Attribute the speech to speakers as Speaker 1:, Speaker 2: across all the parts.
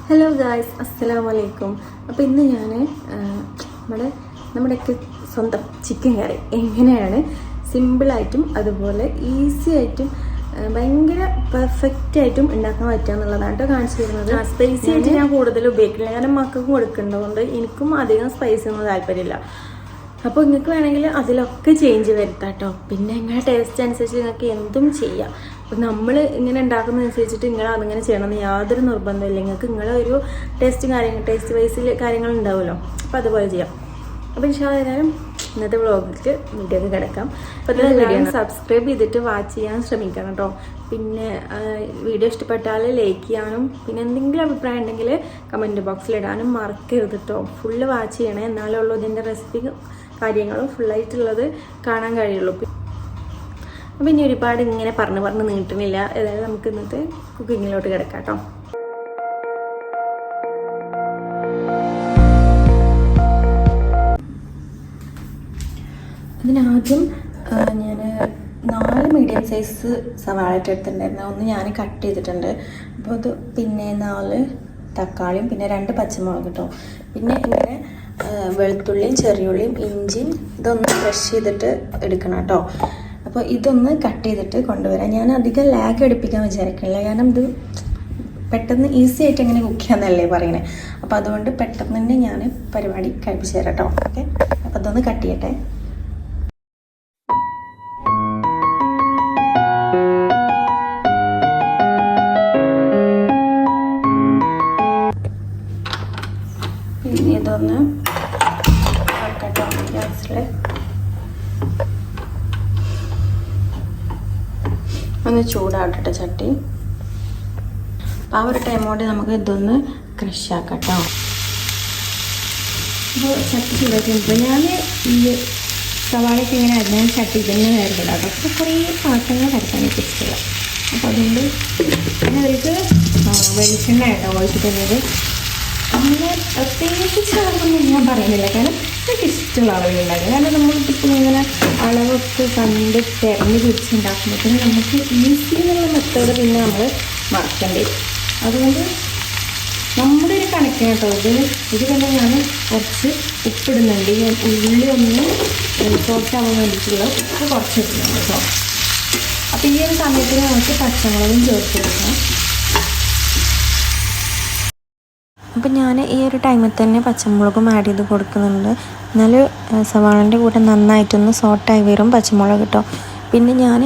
Speaker 1: Hello guys, അസ്സലാമു അലൈക്കും. അപ്പോൾ ഇന്ന് ഞാൻ നമ്മുടെയൊക്കെ സ്വന്തം ചിക്കൻ കറി എങ്ങനെയാണ് സിമ്പിളായിട്ടും അതുപോലെ ഈസി ആയിട്ടും ഭയങ്കര പെർഫെക്റ്റ് ആയിട്ടും ഉണ്ടാക്കാൻ പറ്റുക എന്നുള്ളതാണ് കേട്ടോ കാണിച്ചു തരുന്നത്. സ്പൈസി ആയിട്ട് ഞാൻ കൂടുതൽ ഉപയോഗിക്കില്ല, കാരണം മക്കൾക്ക് കൊടുക്കേണ്ടതുകൊണ്ട് എനിക്കും അധികം സ്പൈസി ഒന്നും താല്പര്യമില്ല. അപ്പോൾ നിങ്ങൾക്ക് വേണമെങ്കിൽ അതിലൊക്കെ ചേഞ്ച് വരുത്താം കേട്ടോ. പിന്നെ നിങ്ങളുടെ ടേസ്റ്റ് അനുസരിച്ച് നിങ്ങൾക്ക് എന്തും ചെയ്യാം. അപ്പോൾ നമ്മൾ ഇങ്ങനെ ഉണ്ടാക്കുന്നതനുസരിച്ചിട്ട് നിങ്ങൾ അതിങ്ങനെ ചെയ്യണമെന്ന് യാതൊരു നിർബന്ധമില്ല. നിങ്ങൾക്ക് നിങ്ങളൊരു ടേസ്റ്റ് വൈസിൽ കാര്യങ്ങൾ ഉണ്ടാവുമല്ലോ, അപ്പോൾ അതുപോലെ ചെയ്യാം. അപ്പോൾ ഇൻഷാല്ലാഹ് ഇന്നത്തെ വ്ളോഗിലേക്ക് വീഡിയോക്ക് കിടക്കാം. അപ്പോൾ ഇതിൽ വീഡിയോ സബ്സ്ക്രൈബ് ചെയ്തിട്ട് വാച്ച് ചെയ്യാൻ ശ്രമിക്കണം കേട്ടോ. പിന്നെ വീഡിയോ ഇഷ്ടപ്പെട്ടാൽ ലൈക്ക് ചെയ്യാനും പിന്നെ എന്തെങ്കിലും അഭിപ്രായം ഉണ്ടെങ്കിൽ കമൻറ്റ് ബോക്സിൽ ഇടാനും മറക്കരുത് കേട്ടോ. ഫുള്ള് വാച്ച് ചെയ്യണേ, എന്നാലേ ഉള്ളൂ ഇതിൻ്റെ റെസിപ്പി കാര്യങ്ങളും ഫുള്ളായിട്ടുള്ളത് കാണാൻ കഴിയുള്ളൂ. അപ്പം ഇനി ഒരുപാട് ഇങ്ങനെ പറഞ്ഞ് നീട്ടുന്നില്ല. അതായത് നമുക്ക് ഇന്നത്തെ കുക്കിങ്ങിലോട്ട് കിടക്കാം കേട്ടോ. അതിനാദ്യം ഞാൻ 4 മീഡിയം സൈസ് സവാള എടുത്തിട്ടുണ്ടായിരുന്നു. ഒന്ന് ഞാൻ കട്ട് ചെയ്തിട്ടുണ്ട്. അപ്പോൾ അത് പിന്നെ 4 തക്കാളിയും പിന്നെ 2 പച്ചമുളക് കേട്ടോ. പിന്നെ ഇങ്ങനെ വെളുത്തുള്ളിയും ചെറിയുള്ളിയും ഇഞ്ചിയും ഇതൊന്ന് ക്രഷ് ചെയ്തിട്ട് എടുക്കണം കേട്ടോ. അപ്പോൾ ഇതൊന്ന് കട്ട് ചെയ്തിട്ട് കൊണ്ടുവരാം. ഞാൻ അധികം ലാഗ് അടുപ്പിക്കാൻ വിചാരിക്കില്ല, കാരണം ഇത് പെട്ടെന്ന് ഈസി ആയിട്ട് എങ്ങനെ കുക്ക് ചെയ്യാമെന്നല്ലേ പറയണേ. അപ്പോൾ അതുകൊണ്ട് പെട്ടെന്ന് തന്നെ ഞാൻ പരിപാടി കഴിപ്പിച്ചു തരാം കേട്ടോ. ഓക്കെ, അപ്പോൾ അതൊന്ന് കട്ട് ചെയ്യട്ടെ. പിന്നെ ഇതൊന്ന് കേട്ടോ ഗ്യാസിൽ ഒന്ന് ചൂടാവട്ടെ ചട്ടി. അപ്പോൾ ആ ഒരു ടൈം കൊണ്ട് നമുക്ക് ഇതൊന്ന് ക്രഷ് ആക്കാം കേട്ടോ. അപ്പോൾ ചട്ടി ചൂടാക്കിയപ്പോൾ ഞാൻ ഈ സവാളയ്ക്ക് ഇങ്ങനെ അരിഞ്ഞാൽ ചട്ടി തന്നെ നേരിടാം കേട്ടോ. അപ്പോൾ കുറേ പാത്രങ്ങൾ വരയ്ക്കാൻ എനിക്ക് ഇഷ്ടമില്ല. അപ്പോൾ അതുകൊണ്ട് ഞാൻ അവർക്ക് വെളിച്ചെണ്ണ കേട്ടോ ഒഴിച്ച് തരുന്നത്. അങ്ങനെ പ്രത്യേകിച്ച് അളവൊന്നും ഞാൻ പറയുന്നില്ല, കാരണം എനിക്ക് ഇഷ്ടമുള്ള അളവിലുണ്ടാകും. കാരണം നമ്മളിപ്പോൾ ഇങ്ങനെ അളവൊക്കെ കണ്ട് തിരഞ്ഞ് പിടിച്ചുണ്ടാക്കുമ്പോഴത്തേനും നമുക്ക് ഈസി എന്നുള്ള മെത്തേഡ് പിന്നെ നമ്മൾ മറക്കേണ്ടി വരും. അതുകൊണ്ട് നമ്മുടെ ഒരു കണക്കിന് കേട്ടോ ഇത് തന്നെ ഞാൻ കുറച്ച് ഉപ്പിടുന്നുണ്ട്. ഈ ഉള്ളി ഒന്ന് സോഫ്റ്റാവാൻ വേണ്ടിയിട്ടുള്ള ഉപ്പ് കുറച്ച് ഇടുന്നുണ്ട് കേട്ടോ. അപ്പോൾ ഈ ഒരു സമയത്തിന് നമുക്ക് പച്ചമുളകും ചേർത്ത് കൊടുക്കണം. അപ്പം ഞാൻ ഈ ഒരു ടൈമിൽ തന്നെ പച്ചമുളകും ആഡ് ചെയ്ത് കൊടുക്കുന്നുണ്ട്. എന്നാൽ സവാളൻ്റെ കൂടെ നന്നായിട്ടൊന്ന് സോട്ടായി വരും പച്ചമുളക് കേട്ടോ. പിന്നെ ഞാൻ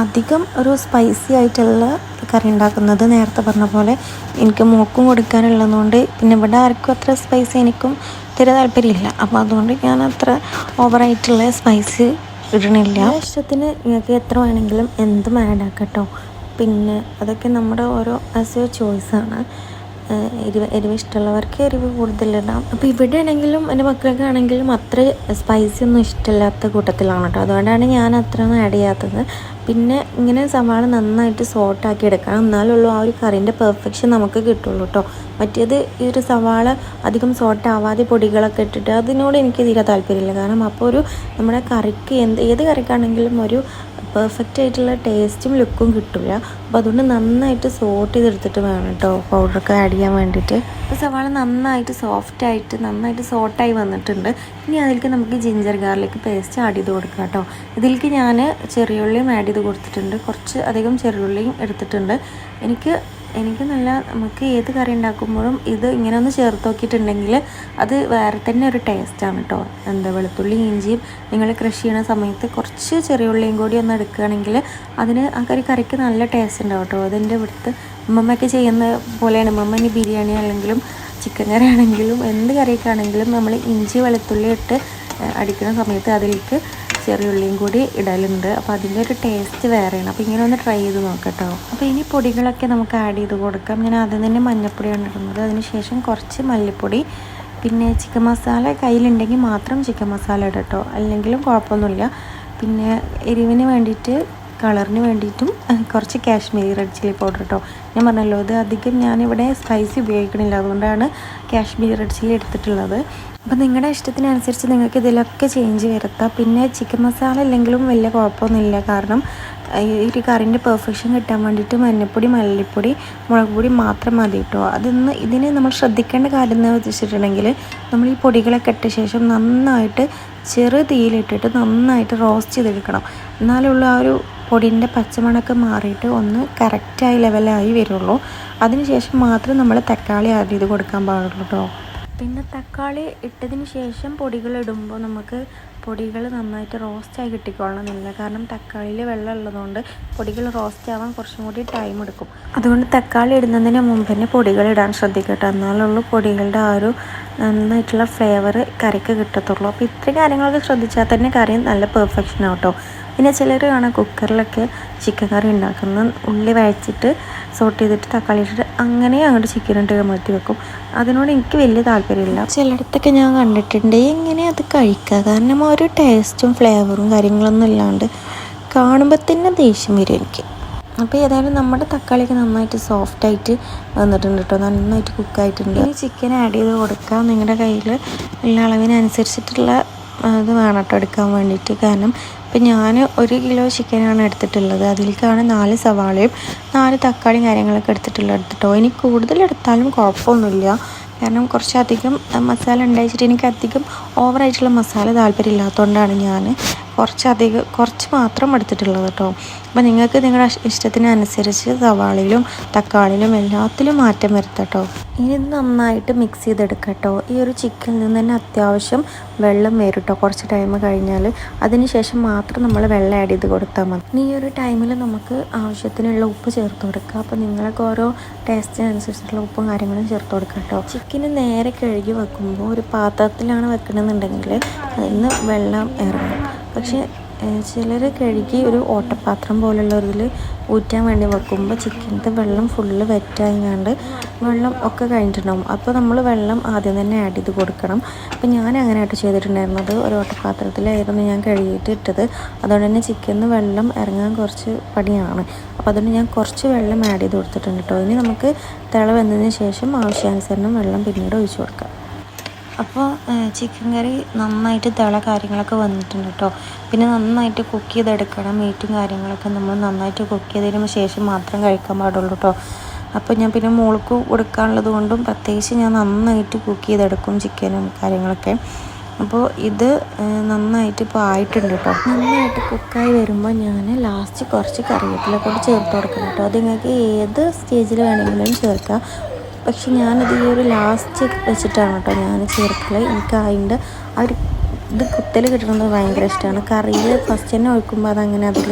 Speaker 1: അധികം ഒരു സ്പൈസി ആയിട്ടുള്ള കറി ഉണ്ടാക്കുന്നത് നേരത്തെ പറഞ്ഞ പോലെ എനിക്ക് മോക്കും കൊടുക്കാനുള്ളതുകൊണ്ട്, പിന്നെ ഇവിടെ ആർക്കും അത്ര സ്പൈസി എനിക്കും തീരെ താല്പര്യമില്ല. അപ്പോൾ അതുകൊണ്ട് ഞാൻ അത്ര ഓവറായിട്ടുള്ള സ്പൈസി ഇടണില്ല. ഇഷ്ടത്തിന് നിങ്ങൾക്ക് എത്ര വേണമെങ്കിലും എന്തും ആഡ് ആക്കാം കേട്ടോ. പിന്നെ അതൊക്കെ നമ്മുടെ ഓരോ ആസ് എ ചോയ്സാണ്. എരിവ് ഇഷ്ടമുള്ളവർക്ക് എരിവ് കൂടുതലിടാം. അപ്പോൾ ഇവിടെ ആണെങ്കിലും എൻ്റെ മക്കൾക്കാണെങ്കിലും അത്ര സ്പൈസി ഒന്നും ഇഷ്ടമില്ലാത്ത കൂട്ടത്തിലാണ് കേട്ടോ. അതുകൊണ്ടാണ് ഞാൻ അത്ര ഒന്നും ആഡ് ചെയ്യാത്തത്. പിന്നെ ഇങ്ങനെ സവാള നന്നായിട്ട് സോട്ടാക്കി എടുക്കണം, എന്നാലുള്ളൂ ആ ഒരു കറീൻ്റെ പെർഫെക്ഷൻ നമുക്ക് കിട്ടുള്ളൂ കേട്ടോ. മറ്റേത് ഈ ഒരു സവാള അധികം സോട്ടാവാതെ പൊടികളൊക്കെ ഇട്ടിട്ട് അതിനോട് എനിക്ക് തീരെ താല്പര്യമില്ല. കാരണം അപ്പോൾ ഒരു നമ്മുടെ കറിക്ക് ഏത് കറിക്കാണെങ്കിലും ഒരു പെർഫെക്റ്റ് ആയിട്ടുള്ള ടേസ്റ്റും ലുക്കും കിട്ടില്ല. അപ്പോൾ അതുകൊണ്ട് നന്നായിട്ട് സോട്ട് ചെയ്തെടുത്തിട്ട് വേണം കേട്ടോ പൗഡറൊക്കെ ആഡ് ചെയ്യാൻ വേണ്ടിയിട്ട്. അപ്പോൾ സവാള നന്നായിട്ട് നന്നായിട്ട് സോട്ടായി വന്നിട്ടുണ്ട്. ഇനി അതിലേക്ക് നമുക്ക് ജിഞ്ചർ ഗാർലിക് പേസ്റ്റ് ആഡ് ചെയ്ത് കൊടുക്കാം കേട്ടോ. ഇതിലേക്ക് ഞാൻ ചെറിയുള്ളിയും ആഡ് ചെയ്ത് കൊടുത്തിട്ടുണ്ട്, കുറച്ച് അധികം ചെറിയുള്ളിയും എടുത്തിട്ടുണ്ട്. എനിക്ക് നല്ല നമുക്ക് ഏത് കറി ഉണ്ടാക്കുമ്പോഴും ഇത് ഇങ്ങനെ ഒന്ന് ചേർത്ത് നോക്കിയിട്ടുണ്ടെങ്കിൽ അത് വേറെ തന്നെ ഒരു ടേസ്റ്റാണ് കേട്ടോ. വെളുത്തുള്ളി ഇഞ്ചിയും നിങ്ങൾ ക്രഷ് ചെയ്യുന്ന സമയത്ത് കുറച്ച് ചെറിയ ഉള്ളിയും കൂടി ഒന്ന് എടുക്കുകയാണെങ്കിൽ അതിന് ആ കറിക്ക് നല്ല ടേസ്റ്റ് ഉണ്ടാവും കേട്ടോ. അതിൻ്റെ ഇവിടുത്തെ ഉമ്മമ്മയൊക്കെ ചെയ്യുന്ന പോലെയാണ്. ഉമ്മമ്മ ഇനി ബിരിയാണി ആണെങ്കിലും ചിക്കൻ കറി ആണെങ്കിലും എന്ത് കറിയൊക്കെ ആണെങ്കിലും നമ്മൾ ഇഞ്ചി വെളുത്തുള്ളി ഇട്ട് അടിക്കുന്ന സമയത്ത് അതിലേക്ക് ചെറിയ ഉള്ളിയും കൂടി ഇടലുണ്ട്. അപ്പോൾ അതിൻ്റെ ഒരു ടേസ്റ്റ് വേറെയാണ്. അപ്പോൾ ഇങ്ങനെ ഒന്ന് ട്രൈ ചെയ്ത് നോക്കാം കേട്ടോ. അപ്പോൾ ഇനി പൊടികളൊക്കെ നമുക്ക് ആഡ് ചെയ്ത് കൊടുക്കാം. ഞാൻ ആദ്യം തന്നെ മഞ്ഞൾപ്പൊടിയാണ് ഇടുന്നത്, അതിനുശേഷം കുറച്ച് മല്ലിപ്പൊടി, പിന്നെ ചിക്കൻ മസാല കയ്യിലുണ്ടെങ്കിൽ മാത്രം ചിക്കൻ മസാല ഇടാം കേട്ടോ, അല്ലെങ്കിലും കുഴപ്പമൊന്നുമില്ല. പിന്നെ എരിവിന് വേണ്ടിയിട്ട് കളറിന് വേണ്ടിയിട്ടും കുറച്ച് കാശ്മീരി റെഡ് ചില്ലി പൗഡർ കേട്ടോ. ഞാൻ പറഞ്ഞല്ലോ ഇത് അധികം ഞാനിവിടെ സ്പൈസി ഉപയോഗിക്കണില്ല, അതുകൊണ്ടാണ് കാശ്മീരി റെഡ് ചില്ലി എടുത്തിട്ടുള്ളത്. അപ്പോൾ നിങ്ങളുടെ ഇഷ്ടത്തിനനുസരിച്ച് നിങ്ങൾക്ക് ഇതിലൊക്കെ ചേഞ്ച് വരുത്താം. പിന്നെ ചിക്കൻ മസാല ഇല്ലെങ്കിലും വലിയ കുഴപ്പമൊന്നുമില്ല. കാരണം ഈ ഒരു കറിൻ്റെ പെർഫെക്ഷൻ കിട്ടാൻ വേണ്ടിയിട്ട് മഞ്ഞൾപ്പൊടി, മല്ലിപ്പൊടി, മുളക് പൊടി മാത്രം മതി കേട്ടോ. ഇതിന് നമ്മൾ ശ്രദ്ധിക്കേണ്ട കാര്യം എന്ന് വെച്ചിട്ടുണ്ടെങ്കിൽ നമ്മൾ ഈ പൊടികളൊക്കെ ഇട്ട ശേഷം നന്നായിട്ട് ചെറു തീയിലിട്ടിട്ട് നന്നായിട്ട് റോസ്റ്റ് ചെയ്തെടുക്കണം. എന്നാലുള്ള ആ ഒരു പൊടിൻ്റെ പച്ചമണമൊക്കെ മാറിയിട്ട് ഒന്ന് കറക്റ്റായി ലെവലായി വരുള്ളൂ. അതിനുശേഷം മാത്രം നമ്മൾ തക്കാളി ആഡ് ചെയ്ത് കൊടുക്കാൻ പാടുള്ളൂ കേട്ടോ. പിന്നെ തക്കാളി ഇട്ടതിന് ശേഷം പൊടികൾ ഇടുമ്പോൾ നമുക്ക് പൊടികൾ നന്നായിട്ട് റോസ്റ്റായി കിട്ടിക്കൊള്ളണമെന്നില്ല. കാരണം തക്കാളിയിൽ വെള്ളം ഉള്ളതുകൊണ്ട് പൊടികൾ റോസ്റ്റ് ആവാൻ കുറച്ചും കൂടി ടൈം എടുക്കും. അതുകൊണ്ട് തക്കാളി ഇടുന്നതിന് മുമ്പ് തന്നെ പൊടികൾ ഇടാൻ ശ്രദ്ധിക്കട്ടെ. എന്നാലുള്ളൂ പൊടികളുടെ ആ ഒരു നന്നായിട്ടുള്ള ഫ്ലേവർ കറിക്ക് കിട്ടത്തുള്ളൂ. അപ്പോൾ ഇത്രയും കാര്യങ്ങളൊക്കെ ശ്രദ്ധിച്ചാൽ തന്നെ കറി നല്ല പെർഫെക്ഷൻ ആവട്ടോ. പിന്നെ ചിലർ കാണാം കുക്കറിലൊക്കെ ചിക്കൻ കറി ഉണ്ടാക്കുന്ന ഉള്ളി വഴച്ചിട്ട് സോട്ട് ചെയ്തിട്ട് തക്കാളി ഇട്ടിട്ട് അങ്ങനെ അങ്ങോട്ട് ചിക്കൻ ഇട്ട് കമഴ്ത്തി വെക്കും. അതിനോട് എനിക്ക് വലിയ താല്പര്യമില്ല. ചിലയിടത്തൊക്കെ ഞാൻ കണ്ടിട്ടുണ്ട് എങ്ങനെ അത് കഴിക്കുക. കാരണം ഒരു ടേസ്റ്റും ഫ്ലേവറും കാര്യങ്ങളൊന്നും ഇല്ലാണ്ട് കാണുമ്പോൾ തന്നെ ദേഷ്യം വരും എനിക്ക്. അപ്പോൾ ഏതായാലും നമ്മുടെ തക്കാളിയൊക്കെ നന്നായിട്ട് സോഫ്റ്റായിട്ട് വന്നിട്ടുണ്ട് കേട്ടോ. നന്നായിട്ട് കുക്കായിട്ടുണ്ട്. ഇനി ചിക്കൻ ആഡ് ചെയ്ത് കൊടുക്കാം. നിങ്ങളുടെ കയ്യിൽ ഉള്ള അളവിനനുസരിച്ചിട്ടുള്ള അത് വേണം കേട്ടോ എടുക്കാൻ വേണ്ടിയിട്ട്. കാരണം ഇപ്പം ഞാൻ 1 കിലോ ചിക്കനാണ് എടുത്തിട്ടുള്ളത്. അതിലേക്കാണ് 4 സവാളയും 4 തക്കാളിയും കാര്യങ്ങളൊക്കെ എടുത്തിട്ടുള്ളത് കേട്ടോ. ഇനി കൂടുതൽ എടുത്താലും കുഴപ്പമൊന്നുമില്ല. കാരണം കുറച്ചധികം മസാല ഉണ്ടായിട്ട് എനിക്ക് അധികം ഓവറായിട്ടുള്ള മസാല താല്പര്യമില്ലാത്തതുകൊണ്ടാണ് ഞാൻ കുറച്ച് മാത്രം എടുത്തിട്ടുള്ളത് കേട്ടോ. അപ്പോൾ നിങ്ങൾക്ക് നിങ്ങളുടെ ഇഷ്ടത്തിനനുസരിച്ച് സവാളയിലും തക്കാളിയിലും എല്ലാത്തിലും മാറ്റം വരുത്താം കേട്ടോ. ഇനി നന്നായിട്ട് മിക്സ് ചെയ്തെടുക്കാം കേട്ടോ. ഈ ഒരു ചിക്കനിൽ നിന്ന് തന്നെ അത്യാവശ്യം വെള്ളം വരും കേട്ടോ കുറച്ച് ടൈം കഴിഞ്ഞാൽ. അതിന് ശേഷം മാത്രം നമ്മൾ വെള്ളം ആഡ് ചെയ്ത് കൊടുത്താൽ മതി. ഇനി ഈ ഒരു ടൈമിൽ നമുക്ക് ആവശ്യത്തിനുള്ള ഉപ്പ് ചേർത്ത് കൊടുക്കുക. അപ്പോൾ നിങ്ങൾക്ക് ഓരോ ടേസ്റ്റിനനുസരിച്ചുള്ള ഉപ്പും കാര്യങ്ങളും ചേർത്ത് കൊടുക്കാം കേട്ടോ. ചിക്കന് നേരെ കഴുകി വെക്കുമ്പോൾ ഒരു പാത്രത്തിലാണ് വെക്കണമെന്നുണ്ടെങ്കിൽ അതിന് വെള്ളം ഇറങ്ങും. പക്ഷേ ചിലർ കഴുകി ഒരു ഓട്ടപ്പാത്രം പോലുള്ള ഒരിതിൽ ഊറ്റാൻ വേണ്ടി വെക്കുമ്പോൾ ചിക്കനത്തെ വെള്ളം ഫുള്ള് വെറ്റായിങ്ങാണ്ട് വെള്ളം ഒക്കെ കഴിഞ്ഞിട്ടുണ്ടാകും. അപ്പോൾ നമ്മൾ വെള്ളം ആദ്യം തന്നെ ആഡ് ചെയ്ത് കൊടുക്കണം. അപ്പോൾ ഞാൻ അങ്ങനെയായിട്ട് ചെയ്തിട്ടുണ്ടായിരുന്നത് ഒരു ഓട്ടപ്പാത്രത്തിലായിരുന്നു ഞാൻ കഴുകിയിട്ട് ഇട്ടത്. അതുകൊണ്ട് തന്നെ ചിക്കനിൽ വെള്ളം ഇറങ്ങാൻ കുറച്ച് പണിയാണ്. അപ്പോൾ അതുകൊണ്ട് ഞാൻ കുറച്ച് വെള്ളം ആഡ് ചെയ്ത് കൊടുത്തിട്ടുണ്ട് കേട്ടോ. ഇനി നമുക്ക് തിള വന്നതിന് ശേഷം ആവശ്യാനുസരണം വെള്ളം പിന്നീട് ഒഴിച്ച് കൊടുക്കാം. അപ്പോൾ ചിക്കൻ കറി നന്നായിട്ട് തിള കാര്യങ്ങളൊക്കെ വന്നിട്ടുണ്ട് കേട്ടോ. പിന്നെ നന്നായിട്ട് കുക്ക് ചെയ്തെടുക്കണം. മീറ്റും കാര്യങ്ങളൊക്കെ നമ്മൾ നന്നായിട്ട് കുക്ക് ചെയ്തതിന് ശേഷം മാത്രം കഴിക്കാൻ പാടുള്ളൂ കേട്ടോ. അപ്പോൾ ഞാൻ പിന്നെ മോൾക്ക് കൊടുക്കാനുള്ളത് കൊണ്ടും പ്രത്യേകിച്ച് ഞാൻ നന്നായിട്ട് കുക്ക് ചെയ്തെടുക്കും ചിക്കനും കാര്യങ്ങളൊക്കെ. അപ്പോൾ ഇത് നന്നായിട്ട് ഇപ്പോൾ ആയിട്ടുണ്ട് കേട്ടോ. നന്നായിട്ട് കുക്കായി വരുമ്പോൾ ഞാൻ ലാസ്റ്റ് കുറച്ച് കറിവേപ്പില കൂടി ചേർത്ത് കൊടുക്കണം കേട്ടോ. അത് നിങ്ങൾക്ക് ഏത് സ്റ്റേജിൽ വേണമെങ്കിലും ചേർക്കാം. പക്ഷെ ഞാനത് ഈ ഒരു ലാസ്റ്റ് വെച്ചിട്ടാണ് കേട്ടോ ഞാൻ ചേർക്കൽ. എനിക്ക് അതിൻ്റെ ആ ഒരു ഇത് കുത്തൽ കിട്ടുന്നത് ഭയങ്കര ഇഷ്ടമാണ്. കറിയിൽ ഫസ്റ്റ് തന്നെ ഒഴിക്കുമ്പോൾ അതങ്ങനെ അതിൽ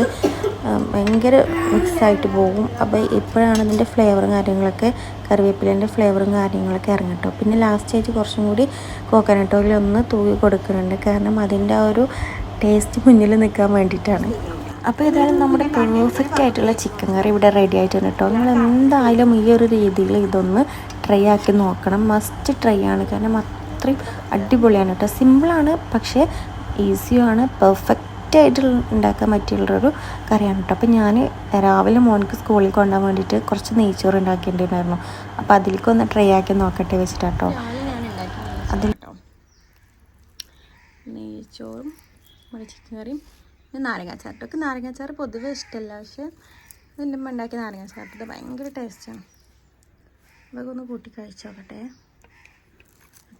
Speaker 1: ഭയങ്കര മിക്സായിട്ട് പോകും. അപ്പോൾ ഇപ്പോഴാണ് അതിൻ്റെ ഫ്ലേവറും കാര്യങ്ങളൊക്കെ കറിവേപ്പിലേൻ്റെ ഫ്ലേവറും കാര്യങ്ങളൊക്കെ ഇറങ്ങട്ടോ. പിന്നെ ലാസ്റ്റായിട്ട് കുറച്ചും കൂടി കോക്കനട്ട് ഓയിൽ ഒന്ന് തൂവി കൊടുക്കുന്നുണ്ട്. കാരണം അതിൻ്റെ ആ ഒരു ടേസ്റ്റ് മുന്നിൽ നിൽക്കാൻ വേണ്ടിയിട്ടാണ്. അപ്പോൾ ഏതായാലും നമ്മുടെ പെർഫെക്റ്റ് ആയിട്ടുള്ള ചിക്കൻ കറി ഇവിടെ റെഡി ആയിട്ടുണ്ട് കേട്ടോ. നിങ്ങൾ എന്തായാലും ഈ ഒരു രീതിയിൽ ഇതൊന്ന് ട്രൈ ആക്കി നോക്കണം. മസ്റ്റ് ട്രൈ ആണ്. കാരണം അത്രയും അടിപൊളിയാണ് കേട്ടോ. സിമ്പിളാണ് പക്ഷേ ഈസിയുമാണ്. പെർഫെക്റ്റ് ആയിട്ട് ഉണ്ടാക്കാൻ പറ്റിയുള്ളൊരു കറിയാണ് കേട്ടോ. അപ്പോൾ ഞാൻ രാവിലെ മോൾക്ക് സ്കൂളിൽ കൊണ്ടുപോകാൻ വേണ്ടിയിട്ട് കുറച്ച് നെയ്ച്ചോറ് ഉണ്ടാക്കിയിട്ടുണ്ടായിരുന്നു. അപ്പോൾ അതിലേക്കൊന്ന് ട്രൈ ആക്കി നോക്കട്ടെ വെച്ചിട്ടാട്ടോ. അതിൽ നെയ്ച്ചോറും നമ്മുടെ ചിക്കൻ കറിയും നാരങ്ങാച്ചാറിട്ടൊക്കെ. നാരങ്ങാച്ചാറ് പൊതുവെ ഇഷ്ടമല്ല. പക്ഷേ എൻ്റെ അമ്മ ഉണ്ടാക്കിയ നാരങ്ങാച്ചാറിട്ട് ഭയങ്കര ടേസ്റ്റാണ്. അതൊക്കെ ഒന്ന് കൂട്ടി കഴിച്ച് നോക്കട്ടെ.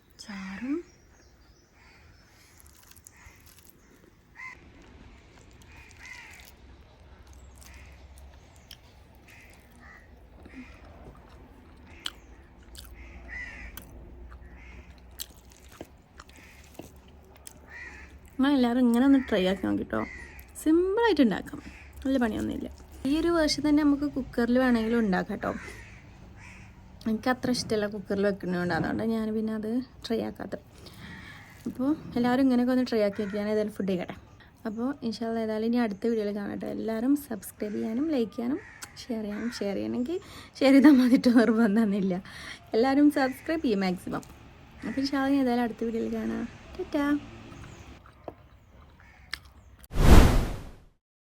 Speaker 1: അച്ചാറും എല്ലാവരും ഇങ്ങനെ ഒന്ന് ട്രൈ ആക്കി നോക്കിട്ടോ. സിമ്പിളായിട്ട് ഉണ്ടാക്കാം. നല്ല പണിയൊന്നുമില്ല. ഈ ഒരു വേർഷൻ തന്നെ നമുക്ക് കുക്കറിൽ വേണമെങ്കിലും ഉണ്ടാക്കാം കേട്ടോ. എനിക്ക് അത്ര ഇഷ്ടമല്ല കുക്കറിൽ വെക്കുന്നതുകൊണ്ട്. അതുകൊണ്ട് ഞാൻ പിന്നെ അത് ട്രൈ ആക്കാത്തത്. അപ്പോൾ എല്ലാവരും ഇങ്ങനെയൊക്കെ ഒന്ന് ട്രൈ ആക്കി നോക്കിയാൽ ഏതായാലും ഫുഡ് കഴിക്കട്ടെ. അപ്പോൾ ഇൻഷാ അല്ലാഹ് ഏതായാലും ഇനി അടുത്ത വീഡിയോയിൽ കാണട്ടെ. എല്ലാവരും സബ്സ്ക്രൈബ് ചെയ്യാനും ലൈക്ക് ചെയ്യാനും ഷെയർ ചെയ്യണമെങ്കിൽ ഷെയർ ചെയ്താൽ മതിട്ടോ. നിർബന്ധമൊന്നുമില്ല. എല്ലാവരും സബ്സ്ക്രൈബ് ചെയ്യും മാക്സിമം. അപ്പോൾ ഇൻഷാ അല്ലാഹ് ഏതായാലും അടുത്ത വീഡിയോയിൽ കാണാം. ടാറ്റാ.